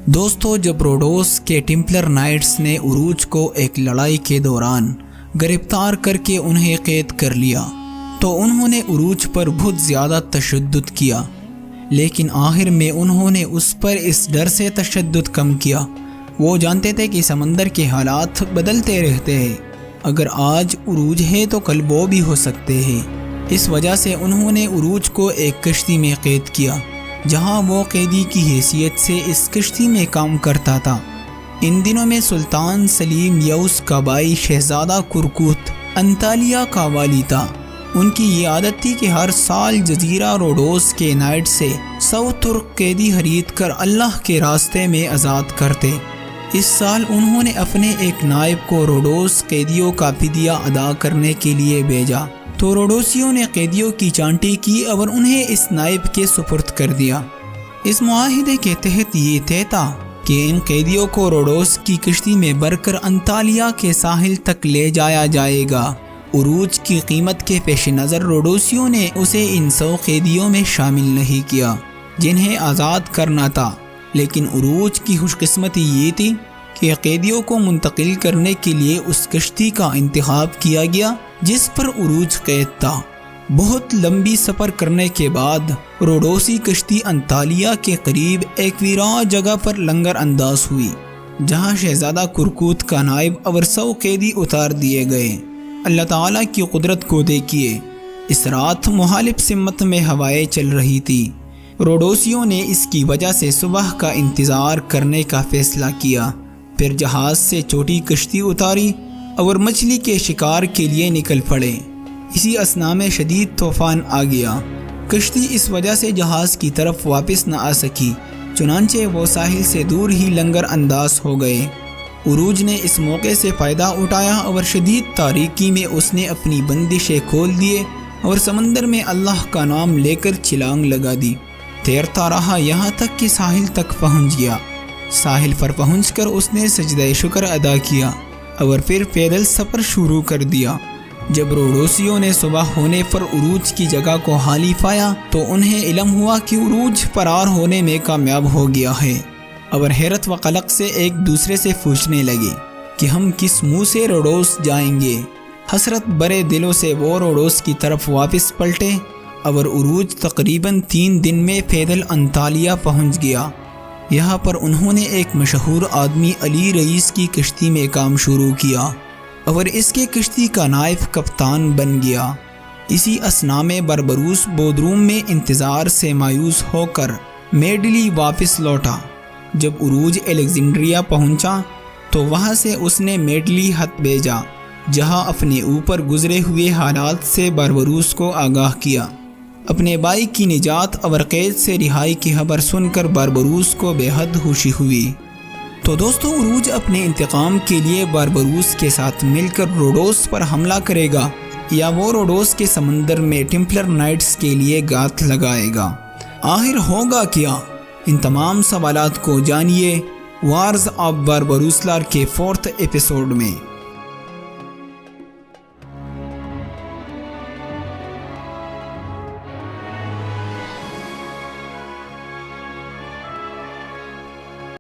دوستو، جب روڈوس کے ٹیمپلر نائٹس نے عروج کو ایک لڑائی کے دوران گرفتار کر کے انہیں قید کر لیا تو انہوں نے عروج پر بہت زیادہ تشدد کیا، لیکن آخر میں انہوں نے اس پر اس ڈر سے تشدد کم کیا، وہ جانتے تھے کہ سمندر کے حالات بدلتے رہتے ہیں، اگر آج عروج ہے تو کل وہ بھی ہو سکتے ہیں۔ اس وجہ سے انہوں نے عروج کو ایک کشتی میں قید کیا، جہاں وہ قیدی کی حیثیت سے اس کشتی میں کام کرتا تھا۔ ان دنوں میں سلطان سلیم یوس کا بھائی شہزادہ کرکوت انطالیہ کا والی تھا۔ ان کی یہ عادت تھی کہ ہر سال جزیرہ روڈوس کے نائٹ سے 100 ترک قیدی خرید کر اللہ کے راستے میں آزاد کرتے۔ اس سال انہوں نے اپنے ایک نائب کو روڈوس قیدیوں کا فدیہ ادا کرنے کے لیے بھیجا، تو روڈوسیوں نے قیدیوں کی چانٹی کی اور انہیں اس نائب کے سپرد کر دیا۔ اس معاہدے کے تحت یہ طے تھا کہ ان قیدیوں کو روڈوس کی کشتی میں بھر کر انطالیہ کے ساحل تک لے جایا جائے گا۔ عروج کی قیمت کے پیش نظر روڈوسیوں نے اسے ان 100 قیدیوں میں شامل نہیں کیا جنہیں آزاد کرنا تھا، لیکن عروج کی خوش قسمتی یہ تھی کہ قیدیوں کو منتقل کرنے کے لیے اس کشتی کا انتخاب کیا گیا جس پر عروج قید تھا۔ بہت لمبی سفر کرنے کے بعد روڈوسی کشتی انطالیہ کے قریب ایک ویران جگہ پر لنگر انداز ہوئی، جہاں شہزادہ کرکوت کا نائب اور 100 قیدی اتار دیے گئے۔ اللہ تعالیٰ کی قدرت کو دیکھیے، اس رات مخالف سمت میں ہوائیں چل رہی تھی۔ روڈوسیوں نے اس کی وجہ سے صبح کا انتظار کرنے کا فیصلہ کیا، پھر جہاز سے چھوٹی کشتی اتاری اور مچھلی کے شکار کے لیے نکل پڑے۔ اسی اثناء میں شدید طوفان آ گیا، کشتی اس وجہ سے جہاز کی طرف واپس نہ آ سکی، چنانچہ وہ ساحل سے دور ہی لنگر انداز ہو گئے۔ عروج نے اس موقع سے فائدہ اٹھایا اور شدید تاریکی میں اس نے اپنی بندشیں کھول دیے اور سمندر میں اللہ کا نام لے کر چھلانگ لگا دی۔ تیرتا رہا یہاں تک کہ ساحل تک پہنچ گیا۔ ساحل پر پہنچ کر اس نے سجدہ شکر ادا کیا اور پھر پیدل سفر شروع کر دیا۔ جب روڈوسیوں نے صبح ہونے پر عروج کی جگہ کو خالی پایا تو انہیں علم ہوا کہ عروج فرار ہونے میں کامیاب ہو گیا ہے، اور حیرت و قلق سے ایک دوسرے سے پوچھنے لگے کہ ہم کس منہ سے روڈوس جائیں گے۔ حسرت برے دلوں سے وہ روڈوس کی طرف واپس پلٹے اور عروج تقریباً 3 دن میں پیدل انطالیہ پہنچ گیا۔ یہاں پر انہوں نے ایک مشہور آدمی علی رئیس کی کشتی میں کام شروع کیا اور اس کے کشتی کا نائب کپتان بن گیا۔ اسی اثناء میں بربروس بودروم میں انتظار سے مایوس ہو کر میڈلی واپس لوٹا۔ جب عروج الیگزینڈریا پہنچا تو وہاں سے اس نے میڈلی خط بھیجا، جہاں اپنے اوپر گزرے ہوئے حالات سے بربروس کو آگاہ کیا۔ اپنے بھائی کی نجات اور قید سے رہائی کی خبر سن کر بربروس کو بے حد خوشی ہوئی۔ تو دوستو، عروج اپنے انتقام کے لیے بربروس کے ساتھ مل کر روڈوس پر حملہ کرے گا یا وہ روڈوس کے سمندر میں ٹیمپلر نائٹس کے لیے گات لگائے گا؟ آخر ہوگا کیا؟ ان تمام سوالات کو جانیے وارز آف بربروسلار کے 4تھ ایپیسوڈ میں۔